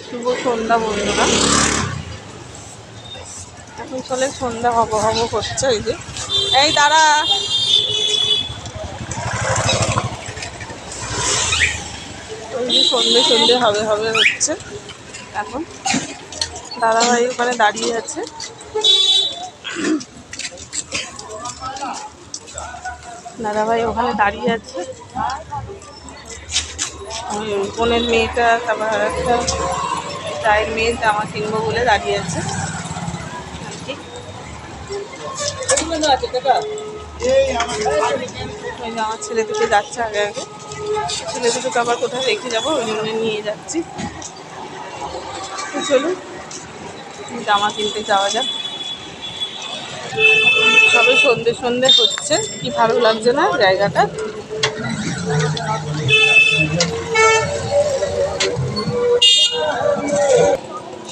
শুভ সন্ধ্যা বন্ধুরা। এখন চলে সন্ধ্যা হব হব করছে। এই যে এই দাঁড়া, ওই যে সন্ধে সন্ধে হবে হবে হচ্ছে। এখন দাদাভাই ওখানে দাঁড়িয়ে আছে। দাদাভাই ওখানে দাঁড়িয়ে আছে। বোনের মেয়েটা, তারপর আর একটা চায়ের মেয়ে জামা কিনবো বলে দাঁড়িয়ে আছে আর কি। আমার ছেলে দুটো যাচ্ছে আগে আগে। ছেলে দুটোকে আবার কোথায় রেখে যাবো, ওই জন্য নিয়ে যাচ্ছি। চলুন জামা কিনতে যাওয়া যাক। সবে সন্ধে সন্ধে হচ্ছে, কি ভালো লাগছে না জায়গাটা।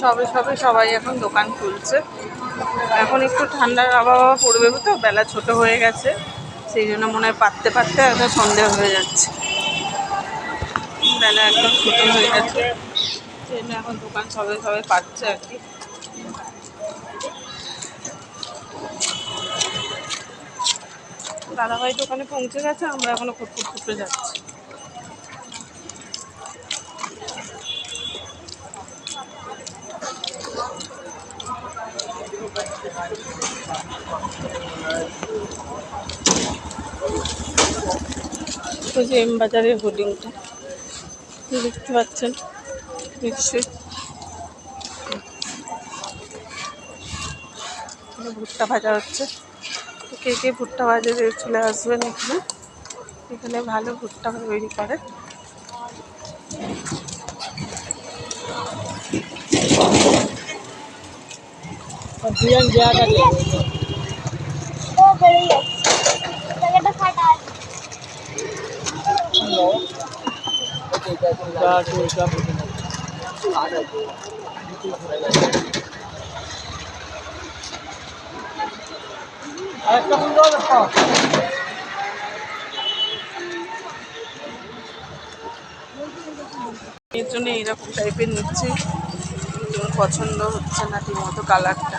সবে সবে সবাই এখন দোকান খুলছে। এখন একটু ঠান্ডার আবহাওয়া পড়বে তো, বেলা ছোট হয়ে গেছে, সেই জন্য মনে হয় পাততে পাততে একদম সন্ধে হয়ে যাচ্ছে। বেলা একদম ছোট হয়ে গেছে, সেই জন্য এখন দোকান সবে সবে পাচ্ছে আর কি। দাদাভাই দোকানে পৌঁছে গেছে, আমরা এখনো খুঁটখুট খুঁটে যাচ্ছি। ওই যে এম বাজারের হোর্ডিংটা দেখতে পাচ্ছেন নিশ্চয়ই। ভুট্টা ভাজা হচ্ছে। কে কে ভুট্টা ভাজা দিয়ে চলে আসবেন এখানে। এখানে ভালো ভুট্টা তৈরি করে। এর জন্য এইরকম টাইপের নিচ্ছি, পছন্দ হচ্ছে না ঠিক মতো কালারটা।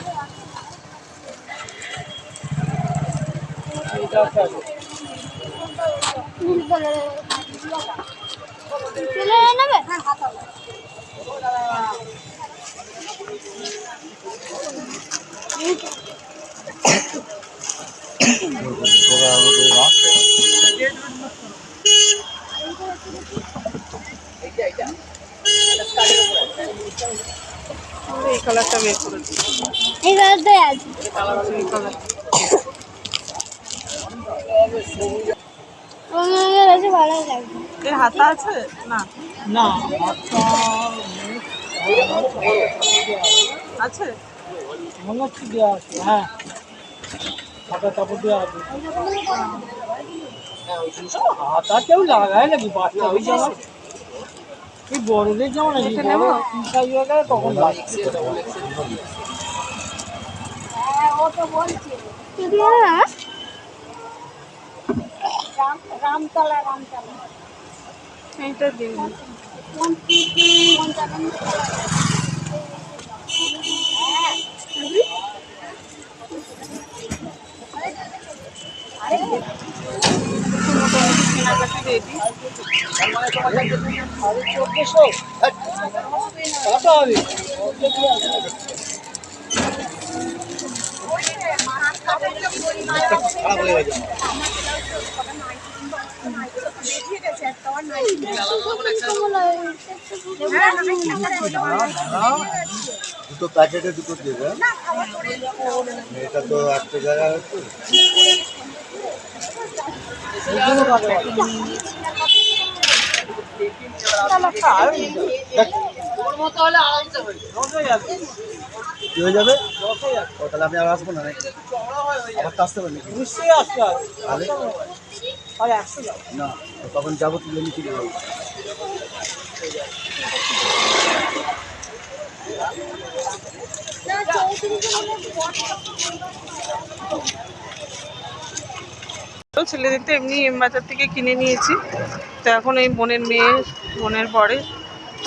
এই কালারটা বের করেছি, এই কালারটাই আছে। এই কালার ভালো লাগবে। এর হাতা আছে না? না আছে, মনে হচ্ছে দেওয়া আছে। হ্যাঁ, হাতা কাপড় দেওয়া আছে। হাতা কেউ লাগায় নাকি? বাচ্চা ওই জামা, এই বড়দের জামা নাকি? বড় সাইজ হয়ে গেলে তখন লাগছে। ও তো বলছে রামতলা রামতলা এইটা দিন। মোটামুটি কেনাকাটি রেডি। 1400 হবে। দুটো প্যাকেটে দুটো দিয়ে দেয়, এটা তো একটা জায়গায় হচ্ছে। কি হয়ে যাবে? তাহলে আমি আর আসবো না নাকি? আবার তো আসতে পারি নাকি? নিশ্চয়ই আসতে হবে। না, তখন যাবো, তুলে নিতে যাবো। ছেলেদের তো এমনি এম বাজার থেকে কিনে নিয়েছি। তো এখন এই বোনের মেয়ে, বোনের পরে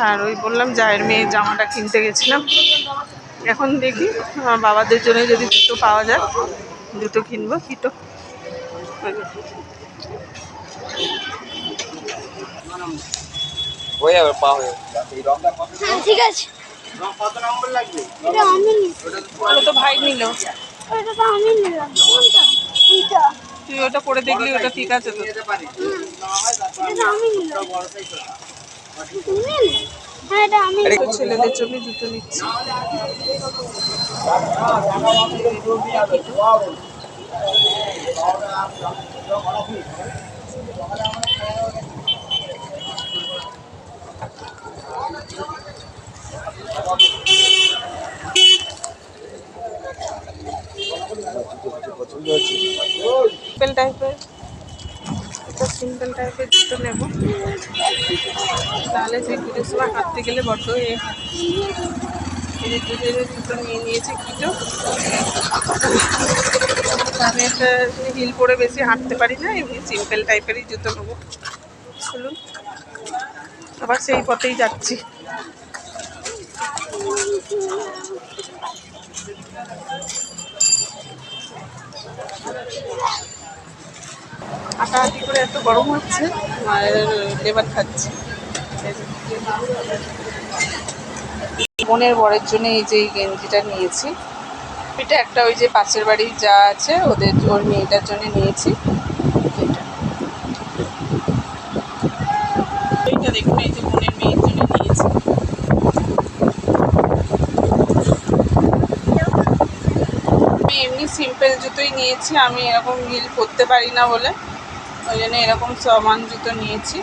আর ওই বললাম জায়ের মেয়ের জামাটা কিনতে গেছিলাম। এখন দেখি আমার বাবাদের জন্য যদি জুতো পাওয়া যায় জুতো কিনবো। কিটো হয়ে যাবে, পা হয়ে হ্যাঁ ঠিক আছে। কত নম্বর লাগবে? এটা আমি ওটা তো ভাই নিল, এটা তো আমি নিলাম। কোনটা? এইটা। তুই ওটা পরে দেখলি ওটা ঠিক আছে তো। এটা আমি নিলাম। তুমি নিলে? হ্যাঁ এটা আমি তো ছেলেদের জন্য জুতো নিচ্ছি। সিম্পল টাইপের, একটা সিম্পল টাইপের জুতো নেব, তাহলে সেগুলোর সময় হাঁটতে গেলে বড্ড জুতো নিয়ে নিয়েছি কিটো। আমি একটা হিল পরে বেশি হাঁটতে পারি না, এমনি সিম্পল টাইপেরই জুতো নেবো। চলুন, আবার সেই পথেই যাচ্ছি। হাঁটাহাঁটি করে এত গরম হচ্ছে আর লেবার খাচ্ছি। বোনের বরের জন্য এই যে গেঞ্জিটা নিয়েছি, এটা একটা ওই যে পাশের বাড়ির যা আছে ওর মেয়েটার জন্য নিয়েছি। এইটা দেখুন, এই যে বোনের মেয়ের জন্য নিয়েছি। আমি এমনি সিম্পল জুতোই নিয়েছি, আমি এরকম হিল পরতে পারি না বলে ওই জন্য এরকম সমান জুতো নিয়েছি।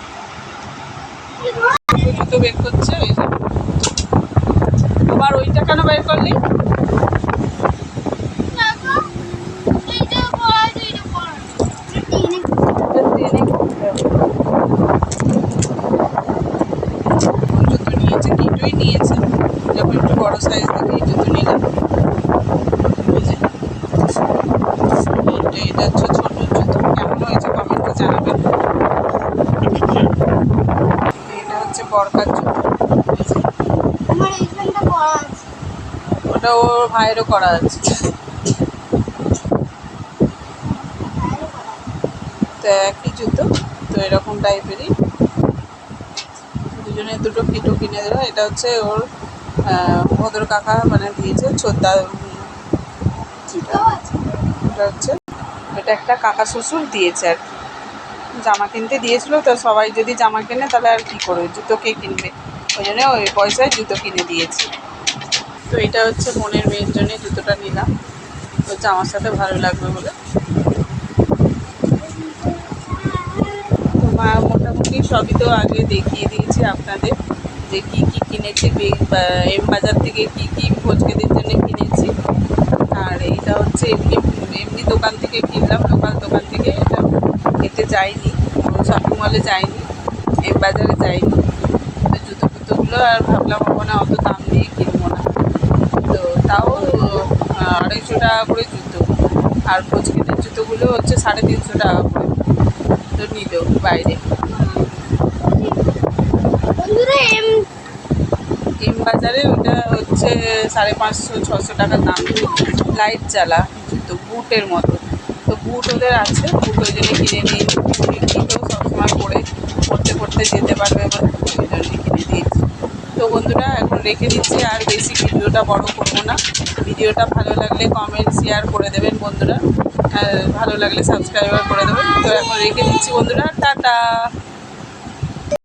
জুতো বের করছে ওই যে। আবার ওইটা কেন বের করলি? এইটা পড়া আছে, এইটা পড়া। জুতো নিয়েছে, কিটোই নিয়েছে, যখন একটু বড় সাইজ দেখে এই জুতো নিলাম। এই যে এটা হচ্ছে ছোট জুতো, কেমন হয়েছে কমেন্টে জানাবেন। এটা হচ্ছে বরকার জুতো, আমার এইখানটা পড়া আছে। ওটা ওর ভাইয়েরও করা আছে। তো একই জুতো, তো এরকম টাইপেরই দুজনে দুটো কিটো কিনে দেবো। এটা হচ্ছে ওর ভদ্র কাকা মানে দিয়েছে ছোদ্দা। এটা হচ্ছে, এটা একটা কাকা শ্বশুর দিয়েছে আর কি, জামা কিনতে দিয়েছিল। তো সবাই যদি জামা কেনে তাহলে আর কী করবে, জুতো কে কিনবে, ওই জন্য ওই পয়সায় জুতো কিনে দিয়েছে। তো এটা হচ্ছে বোনের মেয়ের জন্য জুতোটা নিলাম, তো জামার সাথে ভালো লাগবে বলে। তো মোটামুটি সবই তো আগে দেখিয়ে দিয়েছি আপনাদের, যে কী কী কিনেছি, এম বাজার থেকে কী কী ভোজকেদের জন্য কিনেছি। আর এইটা হচ্ছে এমনি এমনি দোকান থেকে কিনলাম, লোকাল দোকান থেকে। এটা এতে যাইনি, শপিং মলে যাইনি, এম বাজারে যাইনি। তো জুতোগুলো আর ভাবলাম ওখানে অত দাম দিয়ে কিনবো না, তো তাও 250 টাকা করে জুতো। আর ভোজকেদের জুতোগুলো হচ্ছে 350 টাকা করে, তো নিল বাইরে। বন্ধুরা এম বাজারে ওটা হচ্ছে 550-600 টাকা দাম, লাইট জ্বালা জুতো, বুটের মতো। তো বুট ওদের আছে, বুট ওই জন্য কিনে নিয়ে কিনেও সবসময় পড়তে পড়তে যেতে পারবে বলে ওই জন্য কিনে দিয়েছি। তো বন্ধুরা এখন রেখে দিচ্ছি, আর বেশি ভিডিওটা বড় করবো না। ভিডিওটা ভালো লাগলে কমেন্ট শেয়ার করে দেবেন বন্ধুরা, আর ভালো লাগলে সাবস্ক্রাইবার করে দেবেন। তো এখন রেখে দিচ্ছি বন্ধুরা, টাটা।